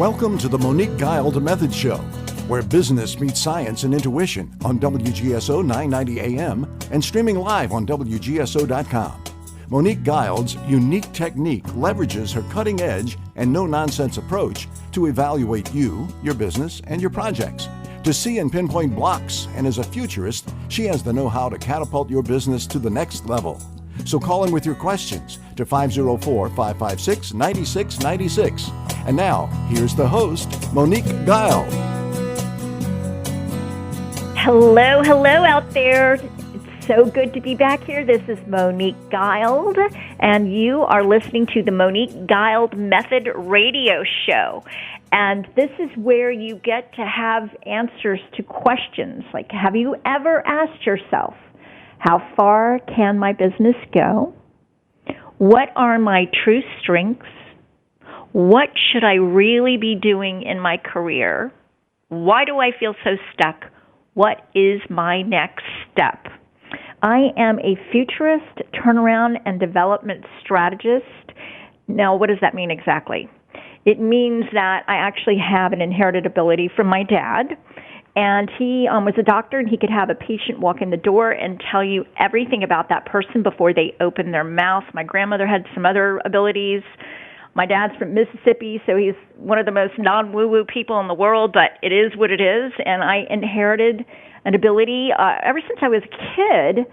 Welcome to the Monique Guiled Method Show, where business meets science and intuition on WGSO 990 AM and streaming live on WGSO.com. Monique Guild's unique technique leverages her cutting-edge and no-nonsense approach to evaluate you, your business, and your projects, to see and pinpoint blocks, and as a futurist, she has the know-how to catapult your business to the next level. So call in with your questions to 504-556-9696. And now, here's the host, Monique Guile. Hello out there. It's so good to be back here. This is Monique Guiled, and you are listening to the Monique Guiled Method radio show. And this is where you get to have answers to questions like, have you ever asked yourself, how far can my business go? What are my true strengths? What should I really be doing in my career? Why do I feel so stuck? What is my next step? I am a futurist, turnaround, and development strategist. Now, what does that mean exactly? It means that I actually have an inherited ability from my dad. And he was a doctor, and he could have a patient walk in the door and tell you everything about that person before they open their mouth. My grandmother had some other abilities. My dad's from Mississippi, so he's one of the most non-woo-woo people in the world, but it is what it is. And I inherited an ability ever since I was a kid.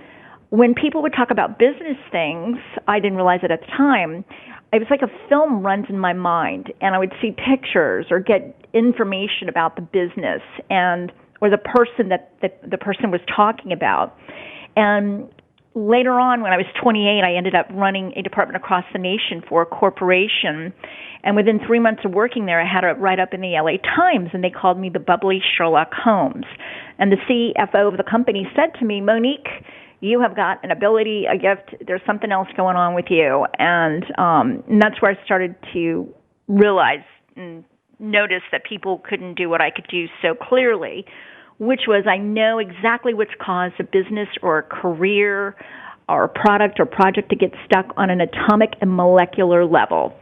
When people would talk about business things, I didn't realize it at the time. It was like a film runs in my mind, and I would see pictures or get information about the business and or the person that the person was talking about. And later on, when I was 28, I ended up running a department across the nation for a corporation. And within 3 months of working there, I had a write-up in the LA Times, and they called me the bubbly Sherlock Holmes. And the CFO of the company said to me, Monique, you have got an ability, a gift, there's something else going on with you. And that's where I started to realize and notice that people couldn't do what I could do so clearly, which was I know exactly what's caused a business or a career or a product or project to get stuck on an atomic and molecular level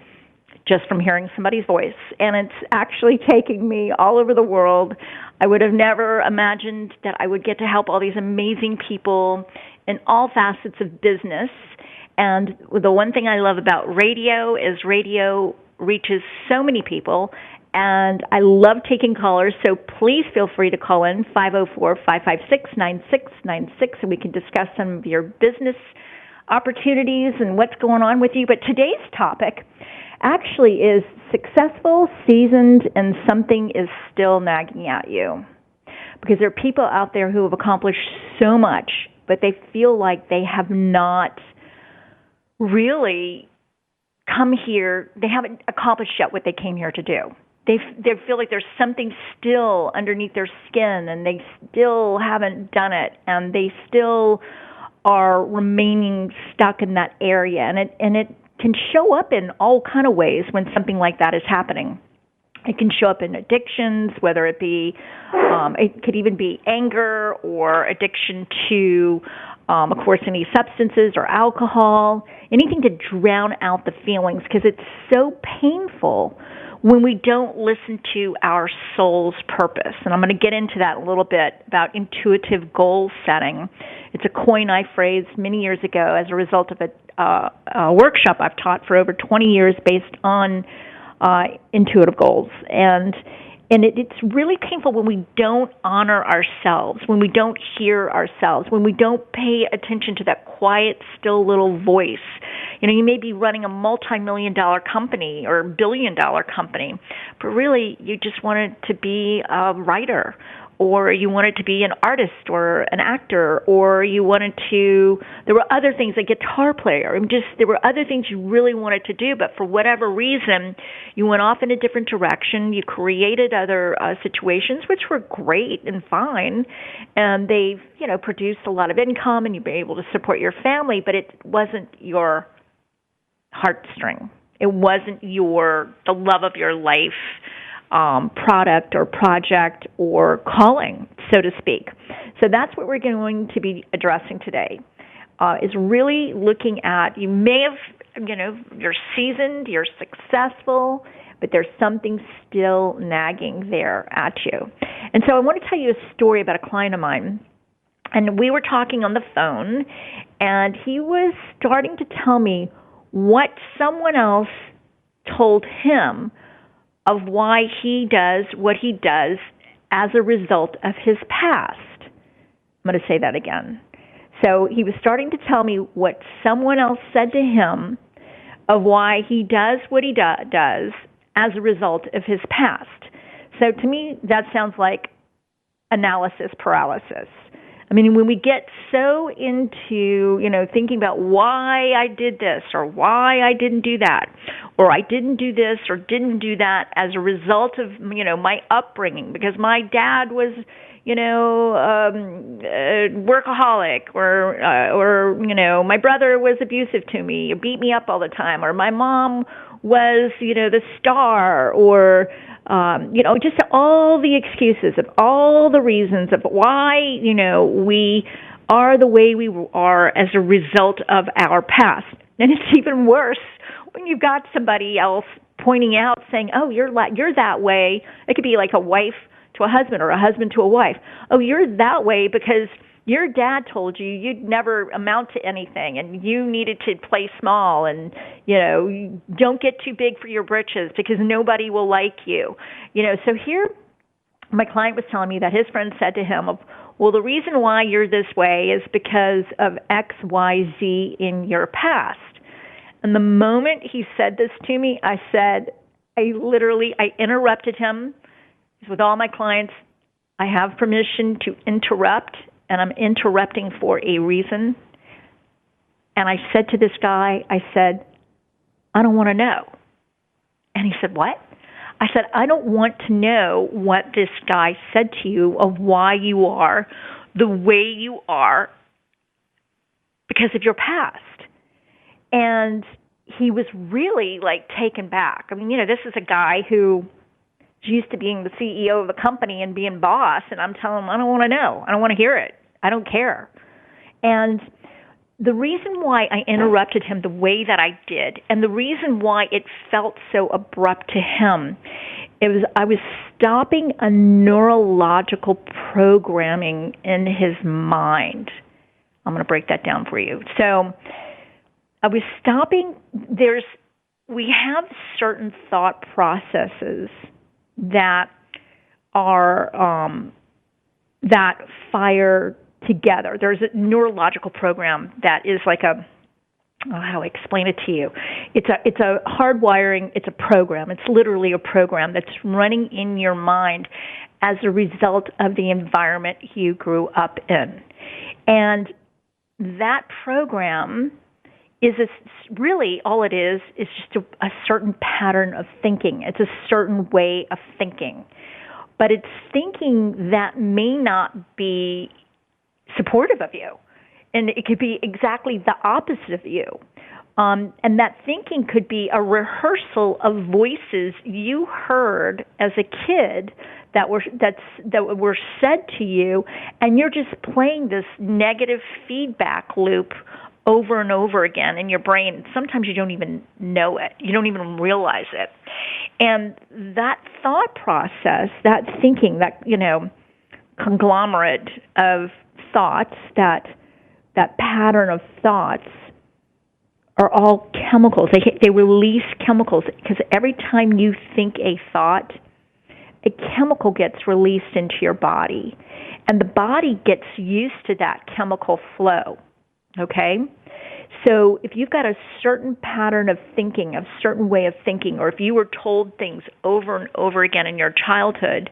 just from hearing somebody's voice. And it's actually taking me all over the world. I would have never imagined that I would get to help all these amazing people in all facets of business. And the one thing I love about radio is radio reaches so many people. And I love taking callers, so please feel free to call in 504-556-9696, and we can discuss some of your business opportunities and what's going on with you. But today's topic actually is successful, seasoned, and something is still nagging at you. Because there are people out there who have accomplished so much, but they feel like they have not really come here, they haven't accomplished yet what they came here to do. They feel like there's something still underneath their skin, and they still haven't done it, and they still are remaining stuck in that area. And it can show up in all kind of ways when something like that is happening. It can show up in addictions, whether it be, it could even be anger or addiction to, of course, any substances or alcohol, anything to drown out the feelings, because it's so painful when we don't listen to our soul's purpose. And I'm going to get into that a little bit about intuitive goal setting. It's a coin I phrased many years ago as a result of a workshop I've taught for over 20 years based on intuitive goals. And it's really painful when we don't honor ourselves, when we don't hear ourselves, when we don't pay attention to that quiet, still little voice. You know, you may be running a multi-million-dollar company or billion-dollar company, but really you just wanted to be a writer, or you wanted to be an artist or an actor, or you wanted to, there were other things, a guitar player, there were other things you really wanted to do, but for whatever reason, you went off in a different direction. You created other situations, which were great and fine, and they've, produced a lot of income, and you've been able to support your family, but it wasn't your heartstring. It wasn't the love of your life, product or project or calling, so to speak. So that's what we're going to be addressing today, is really looking at, you may have, you're seasoned, you're successful, but there's something still nagging there at you. And so I want to tell you a story about a client of mine. And we were talking on the phone, and he was starting to tell me what someone else told him of why he does what he does as a result of his past. I'm going to say that again. So he was starting to tell me what someone else said to him of why he does what he does as a result of his past. So to me, that sounds like analysis paralysis. I mean, when we get so into, thinking about why I did this or why I didn't do that, or I didn't do this or didn't do that as a result of, my upbringing, because my dad was, workaholic, or my brother was abusive to me, or beat me up all the time, or my mom was, the star, or, just all the excuses of all the reasons of why, we are the way we are as a result of our past. And it's even worse when you've got somebody else pointing out, saying, oh, you're that way. It could be like a wife to a husband or a husband to a wife. Oh, you're that way because your dad told you you'd never amount to anything and you needed to play small, and, you don't get too big for your britches because nobody will like you. So here my client was telling me that his friend said to him, well, the reason why you're this way is because of X, Y, Z in your past. And the moment he said this to me, I interrupted him. With all my clients, I have permission to interrupt, and I'm interrupting for a reason. And I said to this guy, I don't want to know. And he said, what? I said, I don't want to know what this guy said to you of why you are the way you are because of your past. And he was really taken back. I mean, this is a guy who used to being the CEO of a company and being boss, and I'm telling him, I don't want to know. I don't want to hear it. I don't care. And the reason why I interrupted him the way that I did, and the reason why it felt so abrupt to him, I was stopping a neurological programming in his mind. I'm going to break that down for you. So I was stopping. We have certain thought processes that are that fire together. There's a neurological program that is like how I explain it to you. It's a hardwiring. It's a program. It's literally a program that's running in your mind as a result of the environment you grew up in, and that program is really all it is just a certain pattern of thinking. It's a certain way of thinking. But it's thinking that may not be supportive of you. And it could be exactly the opposite of you. And that thinking could be a rehearsal of voices you heard as a kid that were said to you, and you're just playing this negative feedback loop over and over again in your brain. Sometimes you don't even know it. You don't even realize it. And that thought process, that thinking, that, conglomerate of thoughts, that pattern of thoughts are all chemicals. They release chemicals because every time you think a thought, a chemical gets released into your body. And the body gets used to that chemical flow. Okay? So if you've got a certain pattern of thinking, a certain way of thinking, or if you were told things over and over again in your childhood,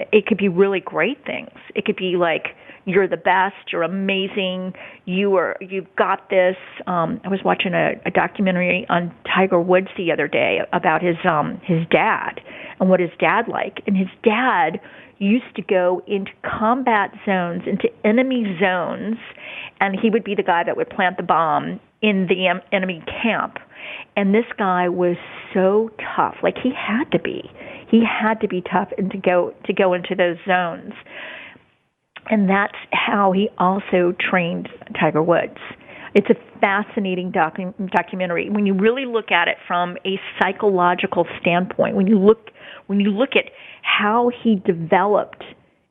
it could be really great things. It could be like, you're the best, you're amazing, you've got this. I was watching a documentary on Tiger Woods the other day about his dad and what his dad liked. And his dad used to go into combat zones, into enemy zones, and he would be the guy that would plant the bomb in the enemy camp. And this guy was so tough. He had to be. He had to be tough and to go into those zones. And that's how he also trained Tiger Woods. It's a fascinating documentary. When you really look at it from a psychological standpoint, when you look at how he developed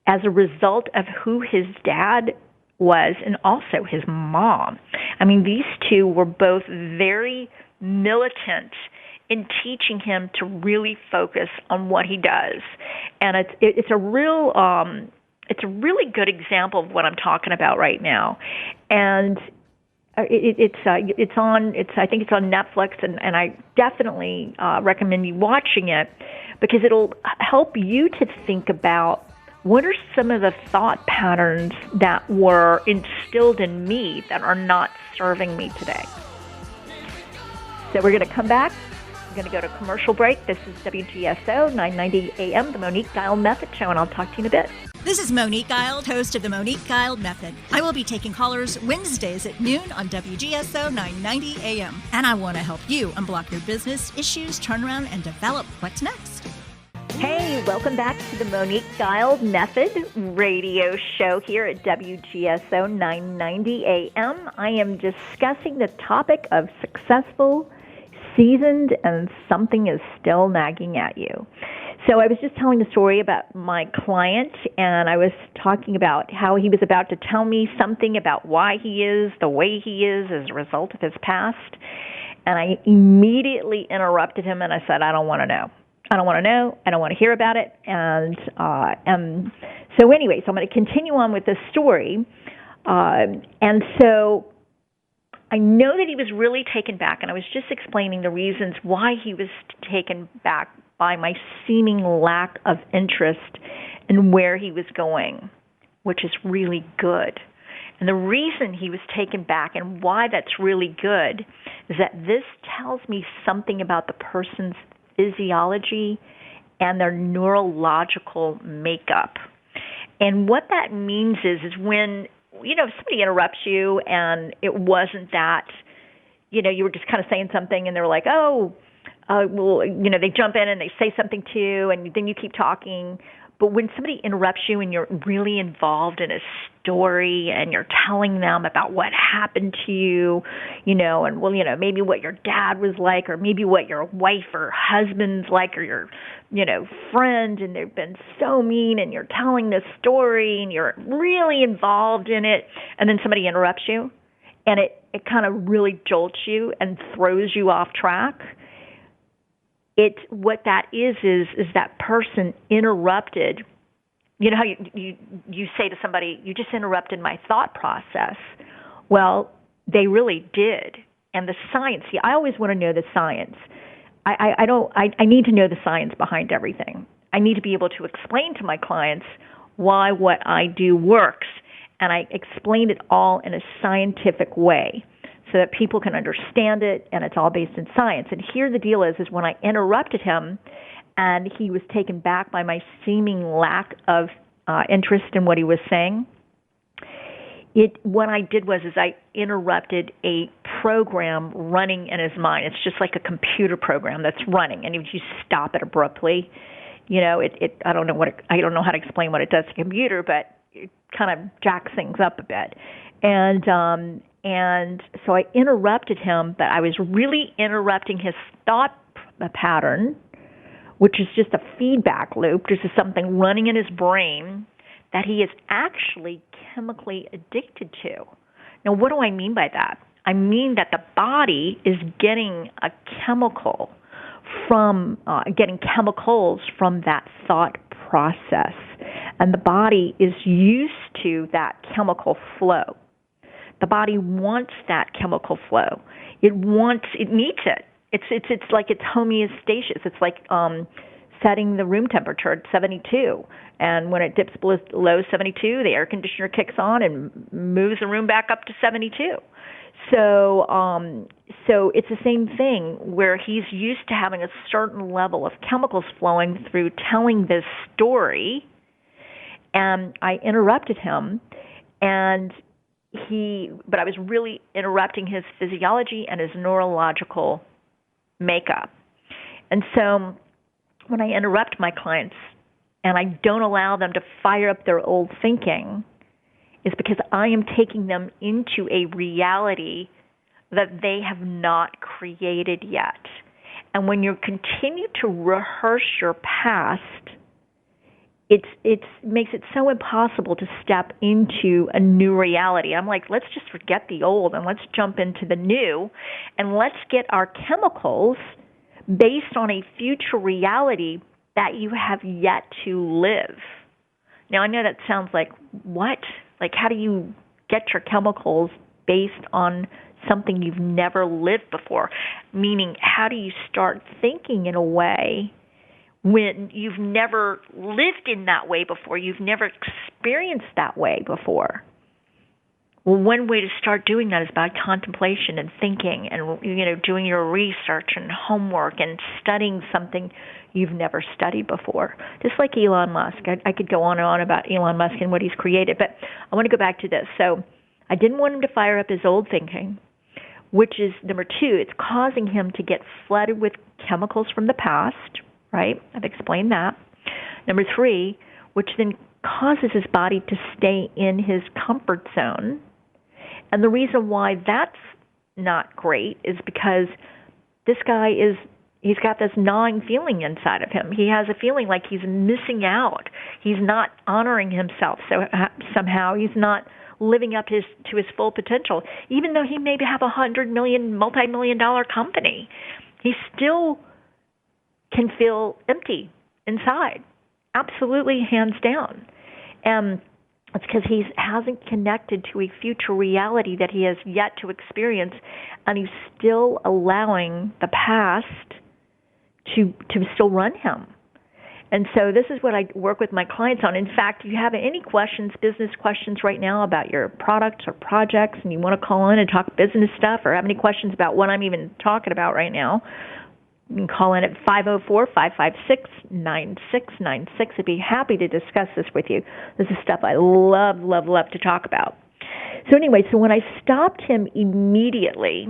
as a result of who his dad was and also his mom. I mean, these two were both very militant in teaching him to really focus on what he does, and it's a really good example of what I'm talking about right now, and. I think it's on Netflix, and I definitely recommend you watching it because it'll help you to think about what are some of the thought patterns that were instilled in me that are not serving me today. So we're going to come back. We're going to go to commercial break. This is WGSO 990 AM, the Monique Guild Method Show, and I'll talk to you in a bit. This is Monique Guild, host of the Monique Guild Method. I will be taking callers Wednesdays at noon on WGSO 990 AM. And I want to help you unblock your business issues, turn around, and develop what's next. Hey, welcome back to the Monique Guild Method radio show here at WGSO 990 AM. I am discussing the topic of successful, seasoned, and something is still nagging at you. So I was just telling the story about my client, and I was talking about how he was about to tell me something about why he is the way he is as a result of his past. And I immediately interrupted him, and I said, I don't want to know. I don't want to know. I don't want to hear about it. And so anyway, so I'm going to continue on with this story. And so I know that he was really taken back, and I was just explaining the reasons why he was taken back by my seeming lack of interest in where he was going, which is really good. And the reason he was taken back and why that's really good is that this tells me something about the person's physiology and their neurological makeup. And what that means is when, if somebody interrupts you and it wasn't that, you were just kind of saying something and they were like, they jump in and they say something to you, and then you keep talking. But when somebody interrupts you and you're really involved in a story and you're telling them about what happened to you, and maybe what your dad was like, or maybe what your wife or husband's like, or your, friend, and they've been so mean, and you're telling this story and you're really involved in it, and then somebody interrupts you, and it kind of really jolts you and throws you off track. What that is that person interrupted. You know how you say to somebody, you just interrupted my thought process. Well, they really did. And the science, I always want to know the science. I need to know the science behind everything. I need to be able to explain to my clients why what I do works. And I explain it all in a scientific way, so that people can understand it, and it's all based in science. And here the deal is when I interrupted him and he was taken back by my seeming lack of interest in what he was saying, what I did was I interrupted a program running in his mind. It's just like a computer program that's running, and if you stop it abruptly, I don't know how to explain what it does to a computer, but it kind of jacks things up a bit. And so I interrupted him, but I was really interrupting his thought pattern, which is just a feedback loop. This is something running in his brain that he is actually chemically addicted to. Now, what do I mean by that? I mean that the body is getting chemicals from that thought process, and the body is used to that chemical flow. The body wants that chemical flow. It needs it. It's like it's homeostasis. It's like setting the room temperature at 72. And when it dips below 72, the air conditioner kicks on and moves the room back up to 72. So it's the same thing where he's used to having a certain level of chemicals flowing through telling this story. And I interrupted him, but I was really interrupting his physiology and his neurological makeup. And so when I interrupt my clients and I don't allow them to fire up their old thinking is because I am taking them into a reality that they have not created yet. And when you continue to rehearse your past, it makes it so impossible to step into a new reality. I'm like, let's just forget the old and let's jump into the new, and let's get our chemicals based on a future reality that you have yet to live. Now, I know that sounds like, what? Like, how do you get your chemicals based on something you've never lived before? Meaning, how do you start thinking in a way when you've never lived in that way before, you've never experienced that way before? Well, one way to start doing that is by contemplation and thinking and, doing your research and homework and studying something you've never studied before. Just like Elon Musk. I could go on and on about Elon Musk and what he's created, but I want to go back to this. So I didn't want him to fire up his old thinking, which is, number two, it's causing him to get flooded with chemicals from the past, right? I've explained that. Number three, which then causes his body to stay in his comfort zone. And the reason why that's not great is because this guy he's got this gnawing feeling inside of him. He has a feeling like he's missing out. He's not honoring himself. So somehow he's not living up to his full potential. Even though he maybe have $100 million, multi-million-dollar company, he still can feel empty inside. Absolutely, hands down. And it's because he hasn't connected to a future reality that he has yet to experience, and he's still allowing the past to still run him. And so this is what I work with my clients on. In fact, if you have any questions, business questions right now about your products or projects, and you want to call in and talk business stuff, or have any questions about what I'm even talking about right now, you can call in at 504-556-9696. I'd be happy to discuss this with you. This is stuff I love, love, love to talk about. So anyway, when I stopped him immediately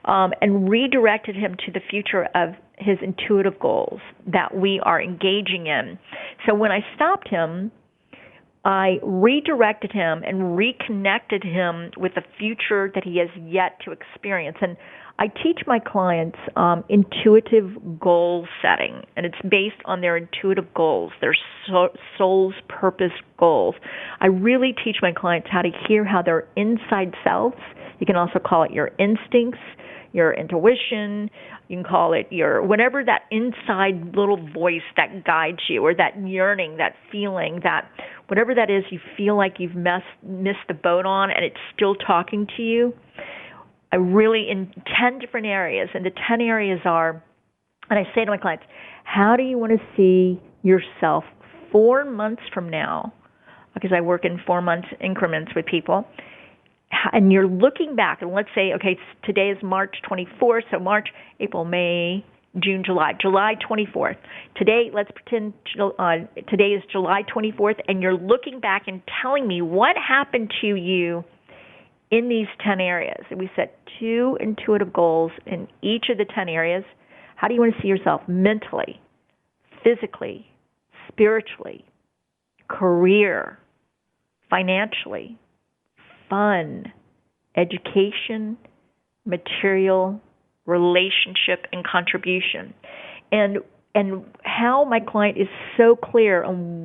and redirected him to the future of his intuitive goals that we are engaging in. So when I stopped him, I redirected him and reconnected him with the future that he has yet to experience. And I teach my clients intuitive goal setting, and it's based on their intuitive goals, their soul's purpose goals. I really teach my clients how to hear how their inside selves, you can also call it your instincts, your intuition, you can call it your, whatever that inside little voice that guides you, or that yearning, that feeling, that whatever that is you feel like you've missed the boat on and it's still talking to you. I really, in 10 different areas, and the 10 areas are, and I say to my clients, how do you want to see yourself 4 months from now? Because I work in 4 month increments with people. And you're looking back, and let's say, okay, today is March 24th, so March, April, May, June, July 24th. Today, let's pretend today is July 24th, and you're looking back and telling me what happened to you in these 10 areas. And we set 2 intuitive goals in each of the 10 areas. How do you want to see yourself mentally, physically, spiritually, career, financially, fun, education, material, relationship, and contribution. And how my client is so clear on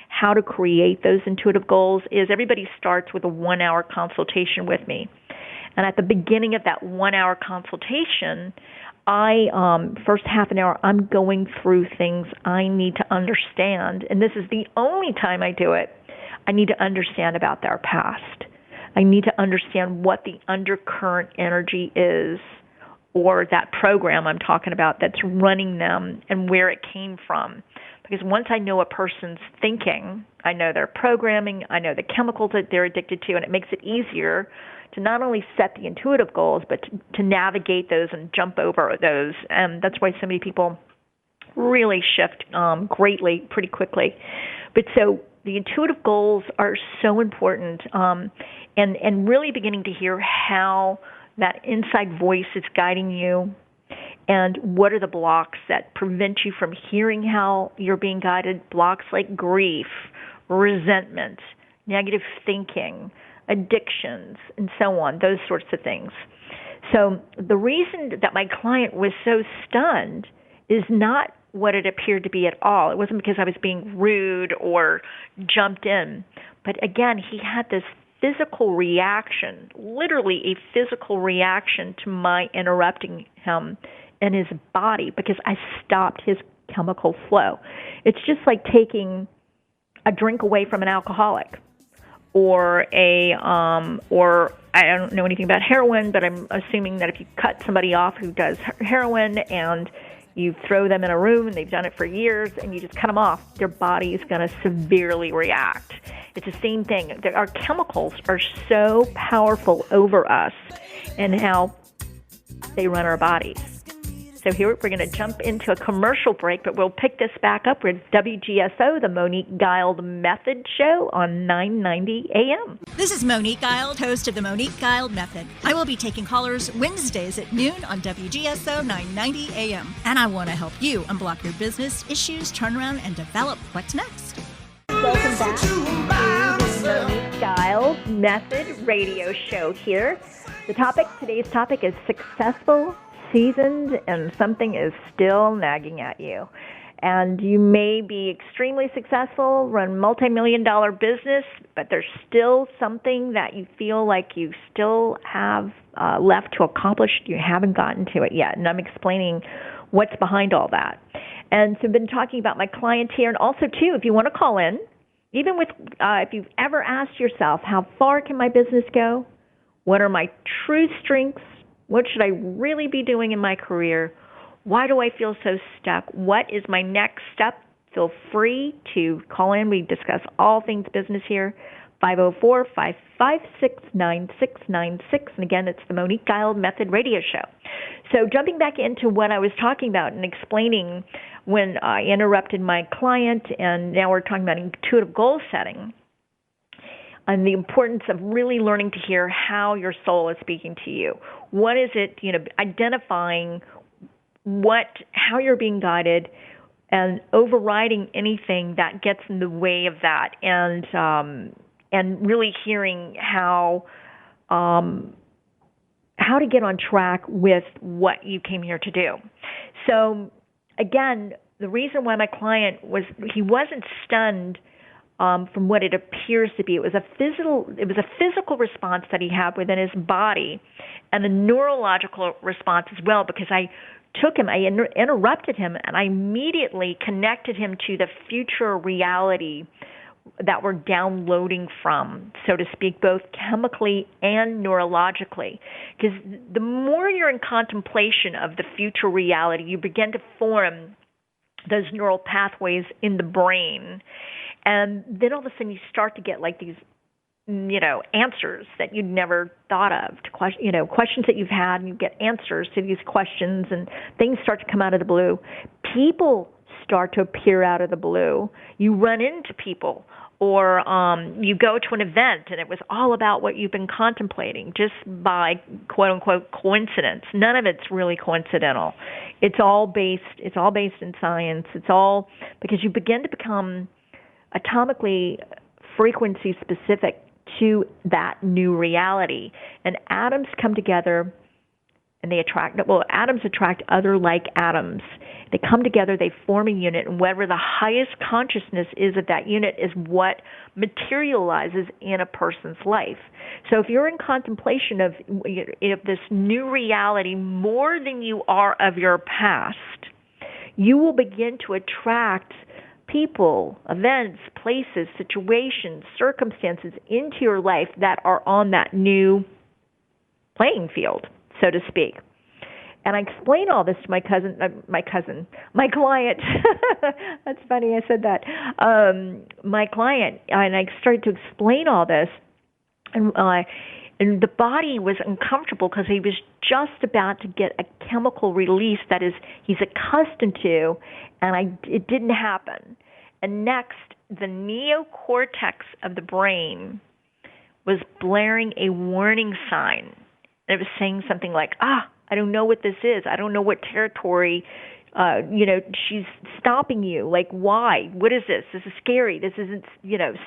how to create those intuitive goals is everybody starts with a 1-hour consultation with me. And at the beginning of that 1-hour consultation, first half an hour, I'm going through things I need to understand. And this is the only time I do it. I need to understand about their past. I need to understand what the undercurrent energy is, or that program I'm talking about that's running them and where it came from. Because once I know a person's thinking, I know their programming, I know the chemicals that they're addicted to, and it makes it easier to not only set the intuitive goals, but to navigate those and jump over those. And that's why so many people really shift greatly, pretty quickly. But so the intuitive goals are so important, and really beginning to hear how that inside voice is guiding you, and what are the blocks that prevent you from hearing how you're being guided. Blocks like grief, resentment, negative thinking, addictions, and so on, those sorts of things. So the reason that my client was so stunned is not what it appeared to be at all. It wasn't because I was being rude or jumped in. But again, he had this physical reaction, literally a physical reaction to my interrupting him in his body because I stopped his chemical flow. It's just like taking a drink away from an alcoholic or I don't know anything about heroin, but I'm assuming that if you cut somebody off who does heroin and you throw them in a room and they've done it for years and you just cut them off, their body is going to severely react. It's the same thing. Our chemicals are so powerful over us and how they run our bodies. So here we're going to jump into a commercial break, but we'll pick this back up with WGSO, the Monique Guiled Method Show on 990 AM. This is Monique Guiled, host of the Monique Guiled Method. I will be taking callers Wednesdays at noon on WGSO 990 AM. And I want to help you unblock your business issues, turn around, and develop what's next. Welcome back to the Monique Guiled Method Radio Show here. Today's topic is successful, seasoned, and something is still nagging at you. And you may be extremely successful, run multi-million-dollar business, but there's still something that you feel like you still have left to accomplish. You haven't gotten to it yet. And I'm explaining what's behind all that. And so I've been talking about my clients here. And also, too, if you want to call in, even with if you've ever asked yourself, how far can my business go? What are my true strengths? What should I really be doing in my career? Why do I feel so stuck? What is my next step? Feel free to call in. We discuss all things business here. 504-556-9696. And again, it's the Monique Guiled Method Radio Show. So jumping back into what I was talking about and explaining when I interrupted my client, and now we're talking about intuitive goal setting, and the importance of really learning to hear how your soul is speaking to you. What is it, identifying how you're being guided and overriding anything that gets in the way of that, and really hearing how to get on track with what you came here to do. So again, the reason why my client he wasn't stunned from what it appears to be. It was a physical response that he had within his body, and a neurological response as well, because I interrupted him, and I immediately connected him to the future reality that we're downloading from, so to speak, both chemically and neurologically. Because the more you're in contemplation of the future reality, you begin to form those neural pathways in the brain. And then all of a sudden you start to get like these, answers that you'd never thought of, to questions that you've had, and you get answers to these questions, and things start to come out of the blue. People start to appear out of the blue. You run into people, or you go to an event, and it was all about what you've been contemplating, just by quote-unquote coincidence. None of it's really coincidental. It's all based in science. It's all because you begin to become atomically frequency specific to that new reality. And atoms come together and atoms attract other like atoms. They come together, they form a unit, and whatever the highest consciousness is of that unit is what materializes in a person's life. So if you're in contemplation of this new reality more than you are of your past, you will begin to attract people, events, places, situations, circumstances into your life that are on that new playing field, so to speak. And I explain all this to my client. That's funny, I said that. My client, and I started to explain all this, and the body was uncomfortable because he was just about to get a chemical release that he's accustomed to, and it didn't happen. And next, the neocortex of the brain was blaring a warning sign. And it was saying something like, I don't know what this is. I don't know what territory she's stopping you. Like, why? What is this? This is scary. This isn't,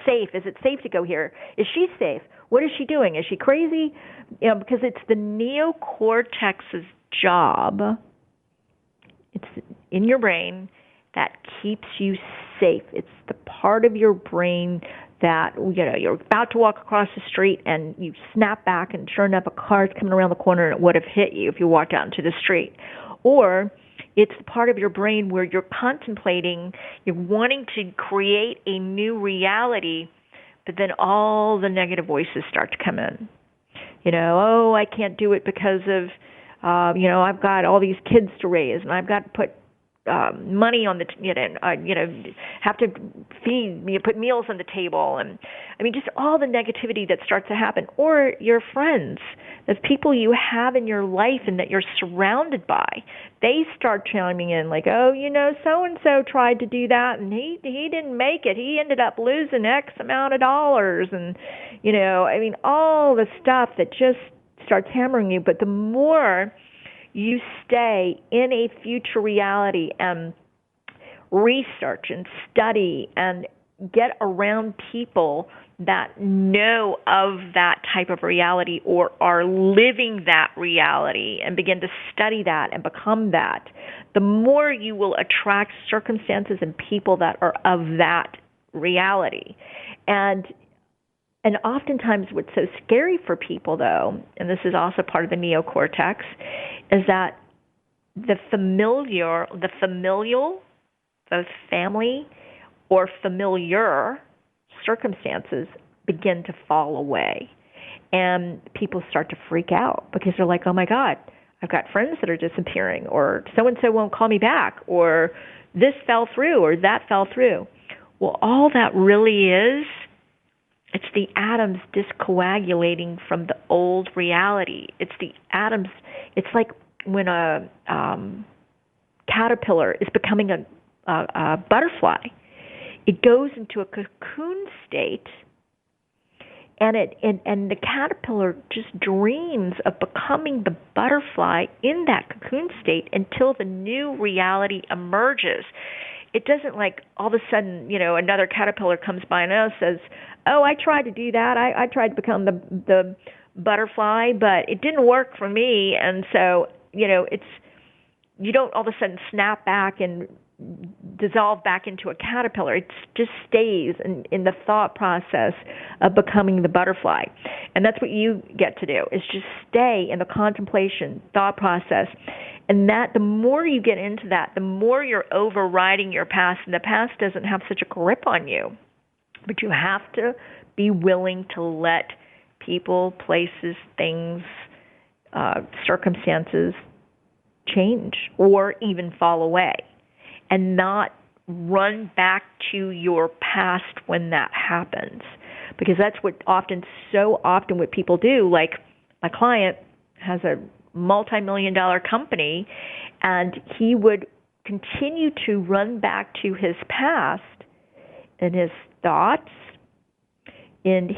safe. Is it safe to go here? Is she safe? What is she doing? Is she crazy? Because it's the neocortex's job. It's in your brain that keeps you safe. It's the part of your brain that, you're about to walk across the street and you snap back and sure enough, a car's coming around the corner and it would have hit you if you walked out into the street. Or it's the part of your brain where you're contemplating, you're wanting to create a new reality, but then all the negative voices start to come in. I can't do it because of, I've got all these kids to raise and I've got to put money on the, have to feed, put meals on the table. And just all the negativity that starts to happen. Or your friends, the people you have in your life and that you're surrounded by, they start chiming in like, so-and-so tried to do that and he didn't make it. He ended up losing X amount of dollars. And, all the stuff that just starts hammering you. But the more you stay in a future reality and research and study and get around people that know of that type of reality or are living that reality and begin to study that and become that, the more you will attract circumstances and people that are of that reality. And oftentimes what's so scary for people, though, and this is also part of the neocortex, is that the familial, both family or familiar circumstances begin to fall away. And people start to freak out because they're like, oh my God, I've got friends that are disappearing, or so-and-so won't call me back, or this fell through, or that fell through. Well, all that really is, it's the atoms discoagulating from the old reality. It's the atoms. It's like when a caterpillar is becoming a butterfly. It goes into a cocoon state, and the caterpillar just dreams of becoming the butterfly in that cocoon state until the new reality emerges. It doesn't like all of a sudden, another caterpillar comes by and says, oh, I tried to do that. I tried to become the butterfly, but it didn't work for me. And so, you don't all of a sudden snap back and dissolve back into a caterpillar. It just stays in the thought process of becoming the butterfly. And that's what you get to do, is just stay in the contemplation thought process. And that the more you get into that, the more you're overriding your past, and the past doesn't have such a grip on you. But you have to be willing to let people, places, things, circumstances change or even fall away, and not run back to your past when that happens. Because that's what so often what people do. Like my client has a multi-million-dollar company, and he would continue to run back to his past in his thoughts, in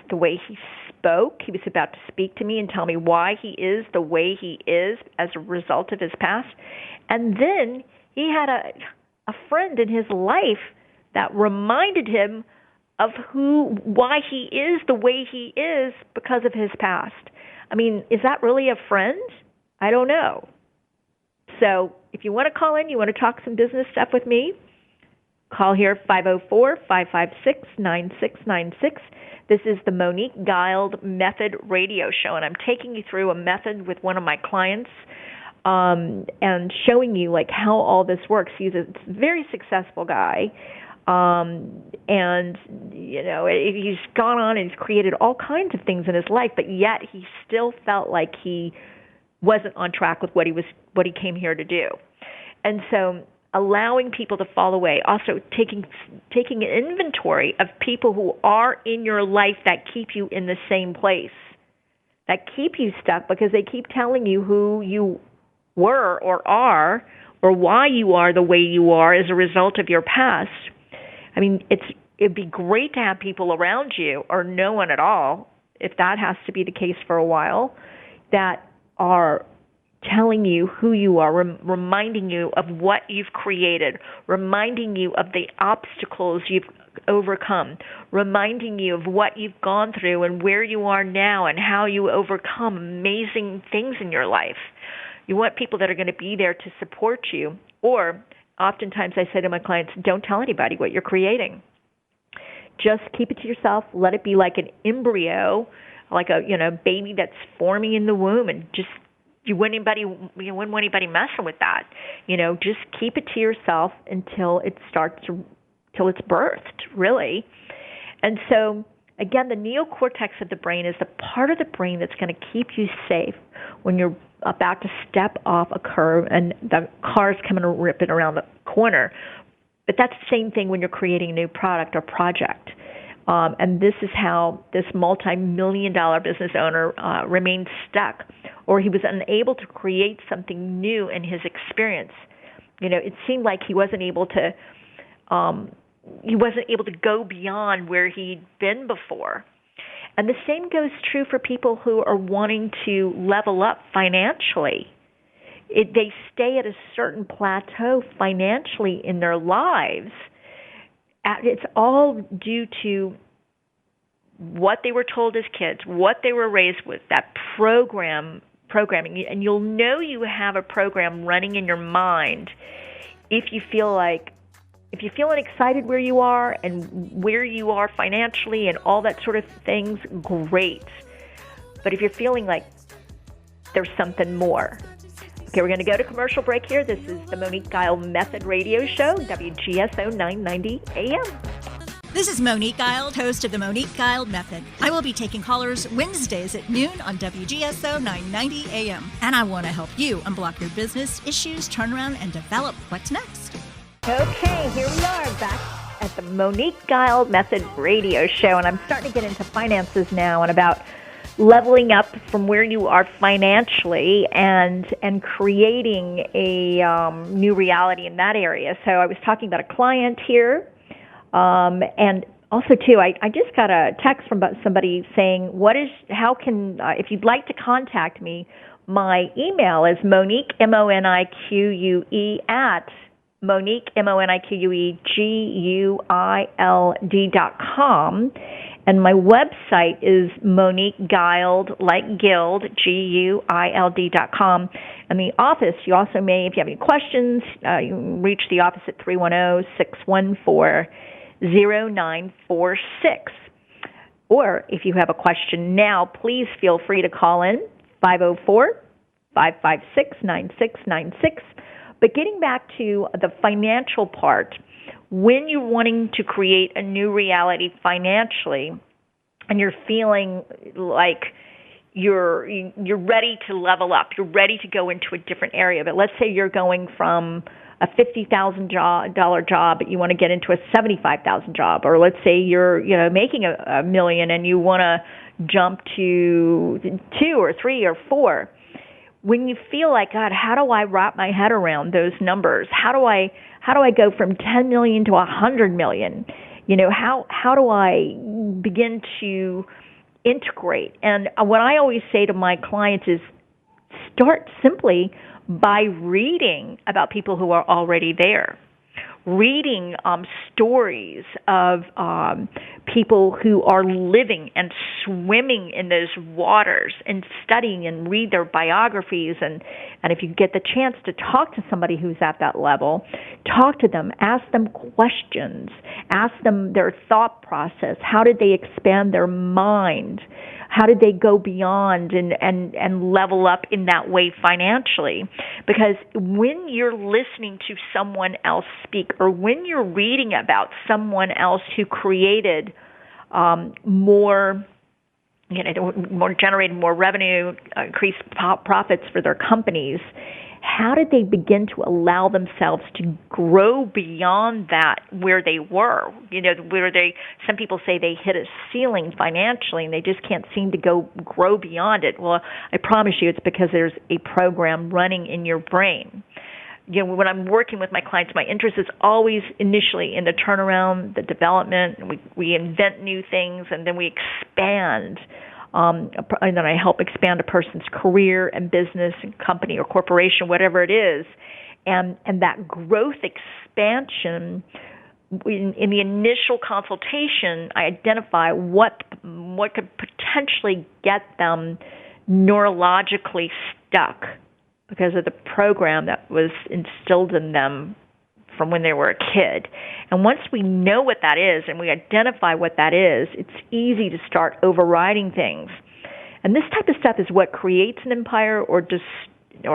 the way he spoke. He was about to speak to me and tell me why he is the way he is as a result of his past. And then he had a friend in his life that reminded him of why he is the way he is because of his past. Is that really a friend? I don't know. So if you want to call in, you want to talk some business stuff with me, call here 504-556-9696. This is the Monique Guild Method Radio Show, and I'm taking you through a method with one of my clients and showing you like how all this works. He's a very successful guy. And, he's gone on and he's created all kinds of things in his life, but yet he still felt like he wasn't on track with what he came here to do. And so allowing people to fall away, also taking an inventory of people who are in your life that keep you in the same place, that keep you stuck because they keep telling you who you were or are, or why you are the way you are as a result of your past. It'd be great to have people around you, or no one at all, if that has to be the case for a while, that are telling you who you are, reminding you of what you've created, reminding you of the obstacles you've overcome, reminding you of what you've gone through and where you are now and how you overcome amazing things in your life. You want people that are going to be there to support you. Or oftentimes I say to my clients, don't tell anybody what you're creating. Just keep it to yourself. Let it be like an embryo, like a baby that's forming in the womb, and just you wouldn't want anybody messing with that. Just keep it to yourself until till it's birthed, really. And so, again, the neocortex of the brain is the part of the brain that's going to keep you safe when you're about to step off a curb and the car's coming and ripping around the corner. But that's the same thing when you're creating a new product or project. And this is how this multi-million-dollar business owner remained stuck, or he was unable to create something new in his experience. It seemed like he wasn't able to go beyond where he'd been before. And the same goes true for people who are wanting to level up financially. They stay at a certain plateau financially in their lives. It's all due to what they were told as kids, what they were raised with, that programming. And you'll know you have a program running in your mind if you feel excited where you are and where you are financially and all that sort of things, great. But if you're feeling like there's something more. Okay, we're going to go to commercial break here. This is the Monique Guild Method Radio Show, WGSO 990 AM. This is Monique Guild, host of the Monique Guild Method. I will be taking callers Wednesdays at noon on WGSO 990 AM. And I want to help you unblock your business issues, turn around, and develop what's next. Okay, here we are back at the Monique Guild Method Radio Show. And I'm starting to get into finances now and about leveling up from where you are financially and creating a new reality in that area. So I was talking about a client here, and also too, I just got a text from somebody saying, if you'd like to contact me, my email is Monique, MONIQUE at Monique, MONIQUEGUILD.com. And my website is Monique Guild, like Guild, GUILD.com. And the office, you also may, if you have any questions, you can reach the office at 310-614-0946. Or if you have a question now, please feel free to call in, 504-556-9696. But getting back to the financial part, when you're wanting to create a new reality financially and you're feeling like you're ready to level up, you're ready to go into a different area, but let's say you're going from a $50,000 job, but you want to get into a $75,000 job, or let's say you're making $1 million and you want to jump to 2 or 3 or 4. When you feel like, God, how do I wrap my head around those numbers? How do I go from 10 million to 100 million? How do I begin to integrate? And what I always say to my clients is start simply by reading about people who are already there. Reading stories of people who are living and swimming in those waters and studying and read their biographies. And if you get the chance to talk to somebody who's at that level, talk to them, ask them questions, ask them their thought process. How did they expand their mind? How did they go beyond and level up in that way financially? Because when you're listening to someone else speak, or when you're reading about someone else who created generated more revenue, increased profits for their companies, how did they begin to allow themselves to grow beyond that where they were? Some people say they hit a ceiling financially and they just can't seem to grow beyond it. Well, I promise you it's because there's a program running in your brain. When I'm working with my clients, my interest is always initially in the turnaround, the development. We invent new things and then we expand and then I help expand a person's career and business and company or corporation, whatever it is. And that growth expansion, in the initial consultation, I identify what could potentially get them neurologically stuck because of the program that was instilled in them from when they were a kid. And once we know what that is and we identify what that is, it's easy to start overriding things. And this type of stuff is what creates an empire or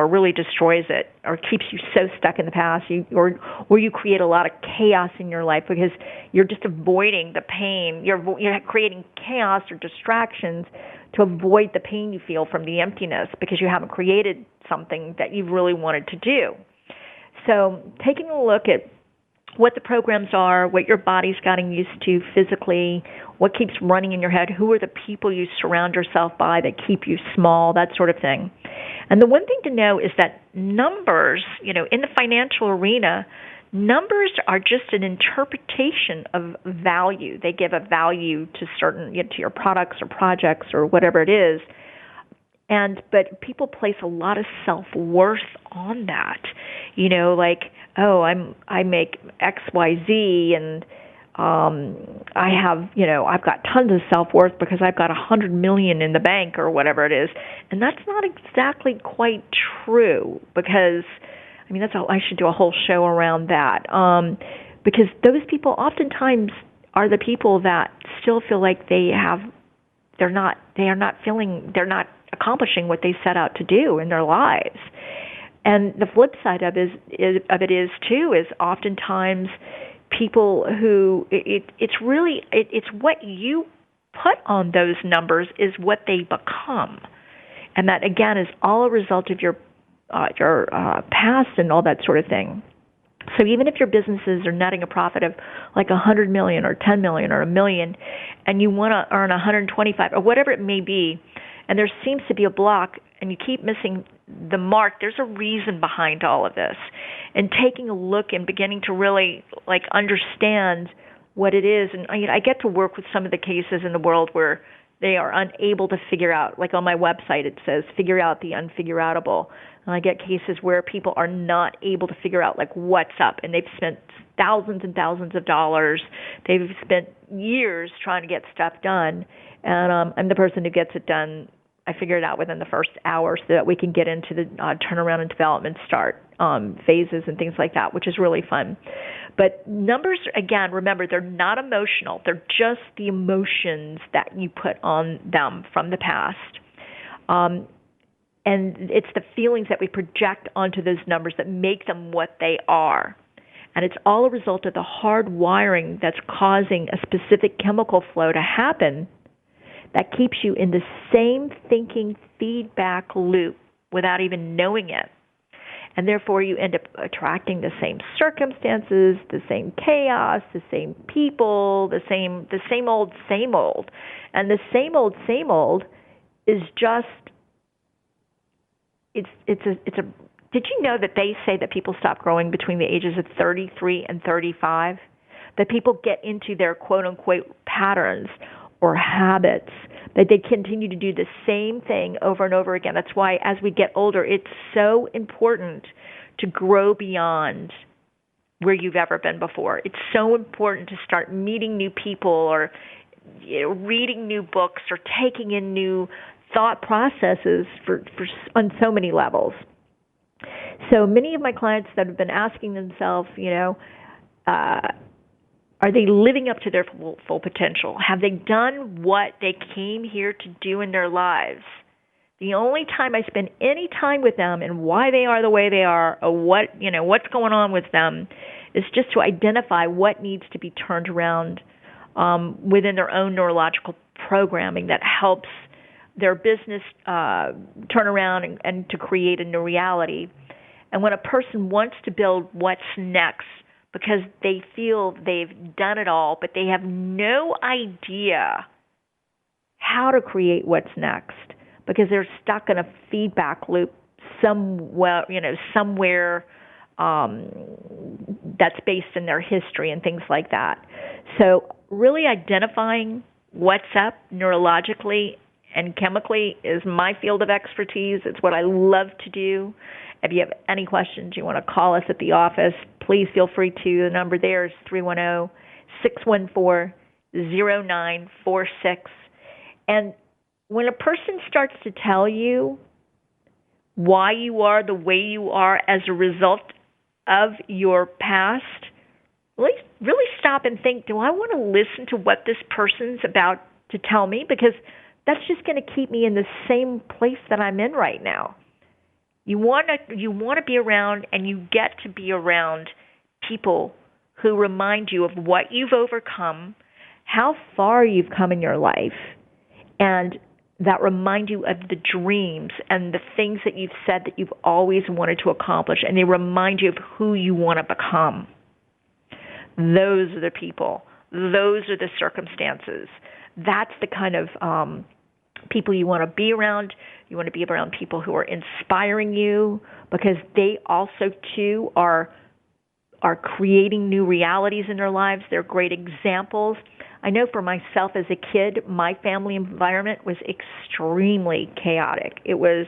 really destroys it, or keeps you so stuck in the past, or you create a lot of chaos in your life because you're just avoiding the pain. You're creating chaos or distractions to avoid the pain you feel from the emptiness because you haven't created something that you really wanted to do. So taking a look at what the programs are, what your body's gotten used to physically, what keeps running in your head, who are the people you surround yourself by that keep you small, that sort of thing. And the one thing to know is that numbers, in the financial arena, numbers are just an interpretation of value. They give a value to certain, to your products or projects or whatever it is. But people place a lot of self-worth on that. I make XYZ and I have, I've got tons of self-worth because I've got $100 million in the bank or whatever it is. And that's not exactly quite true because, I should do a whole show around that. Because those people oftentimes are the people that still feel like they're not accomplishing what they set out to do in their lives. And the flip side of it is oftentimes people who it's what you put on those numbers is what they become, and that again is all a result of your past and all that sort of thing. So even if your businesses are netting a profit of like $100 million or $10 million or $1 million, and you want to earn 125 or whatever it may be, and there seems to be a block and you keep missing the mark, there's a reason behind all of this. And taking a look and beginning to really understand what it is. And I get to work with some of the cases in the world where they are unable to figure out, like on my website it says, figure out the unfigureoutable. And I get cases where people are not able to figure out what's up, and they've spent thousands and thousands of dollars. They've spent years trying to get stuff done, and I'm the person who gets it done. I figure it out within the first hour so that we can get into the turnaround and development start phases and things like that, which is really fun. But numbers, again, remember, they're not emotional. They're just the emotions that you put on them from the past. And it's the feelings that we project onto those numbers that make them what they are. And it's all a result of the hard wiring that's causing a specific chemical flow to happen that keeps you in the same thinking feedback loop without even knowing it. And therefore you end up attracting the same circumstances, the same chaos, the same people, the same old. And the same old is just it's a did you know that they say that people stop growing between the ages of 33 and 35? That people get into their quote unquote patterns or habits, that they continue to do the same thing over and over again. That's why as we get older, it's so important to grow beyond where you've ever been before. It's so important to start meeting new people or reading new books or taking in new thought processes for on so many levels. So many of my clients that have been asking themselves, are they living up to their full potential? Have they done what they came here to do in their lives? The only time I spend any time with them and why they are the way they are or what's going on with them is just to identify what needs to be turned around within their own neurological programming that helps their business turn around and to create a new reality. And when a person wants to build what's next, because they feel they've done it all, but they have no idea how to create what's next because they're stuck in a feedback loop somewhere that's based in their history and things like that. So really identifying what's up neurologically and chemically is my field of expertise. It's what I love to do. If you have any questions, you want to call us at the office, please feel free to. The number there is 310-614-0946. And when a person starts to tell you why you are the way you are as a result of your past, really stop and think, do I want to listen to what this person's about to tell me? Because that's just going to keep me in the same place that I'm in right now. You want to be around, and you get to be around people who remind you of what you've overcome, how far you've come in your life, and that remind you of the dreams and the things that you've said that you've always wanted to accomplish, and they remind you of who you want to become. Those are the people. Those are the circumstances. That's the kind of people you want to be around. You want to be around people who are inspiring you, because they also, too, are creating new realities in their lives. They're great examples. I know for myself as a kid, my family environment was extremely chaotic. It was,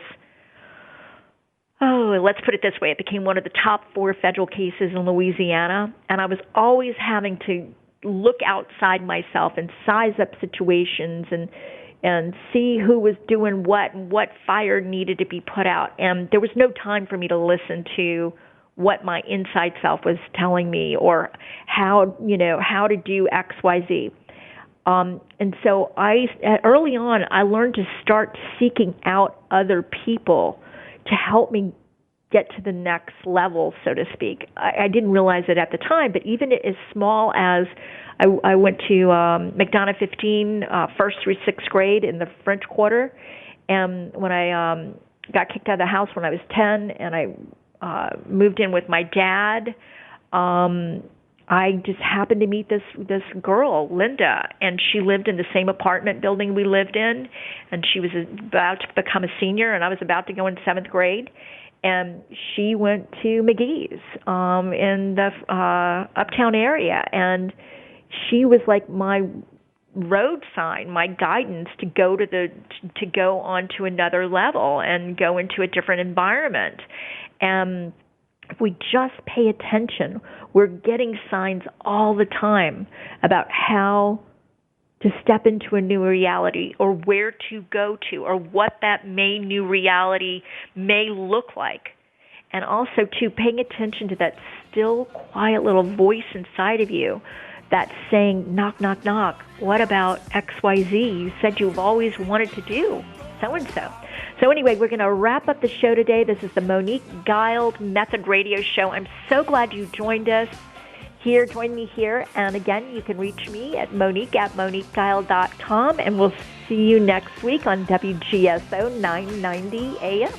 let's put it this way, it became one of the top 4 federal cases in Louisiana, and I was always having to look outside myself and size up situations and see who was doing what and what fire needed to be put out. And there was no time for me to listen to what my inside self was telling me, or how to do X, Y, Z. And so early on, I learned to start seeking out other people to help me get to the next level, so to speak. I didn't realize it at the time, but even as small as I went to McDonough 15, first through sixth grade in the French Quarter, and when I got kicked out of the house when I was 10, and I moved in with my dad, I just happened to meet this girl, Linda, and she lived in the same apartment building we lived in, and she was about to become a senior, and I was about to go in 7th grade, and she went to McGee's in the uptown area, and she was like my road sign, my guidance to go on to another level and go into a different environment. And if we just pay attention, we're getting signs all the time about how to step into a new reality, or where to go to, or what that new reality may look like. And also, too, paying attention to that still, quiet little voice inside of you that's saying, knock, knock, knock. What about X, Y, Z? You said you've always wanted to do so-and-so. So anyway, we're going to wrap up the show today. This is the Monique Guild Method Radio Show. I'm so glad you joined us here. Join me here. And again, you can reach me at Monique@MoniqueGuild.com. And we'll see you next week on WGSO 990 AM.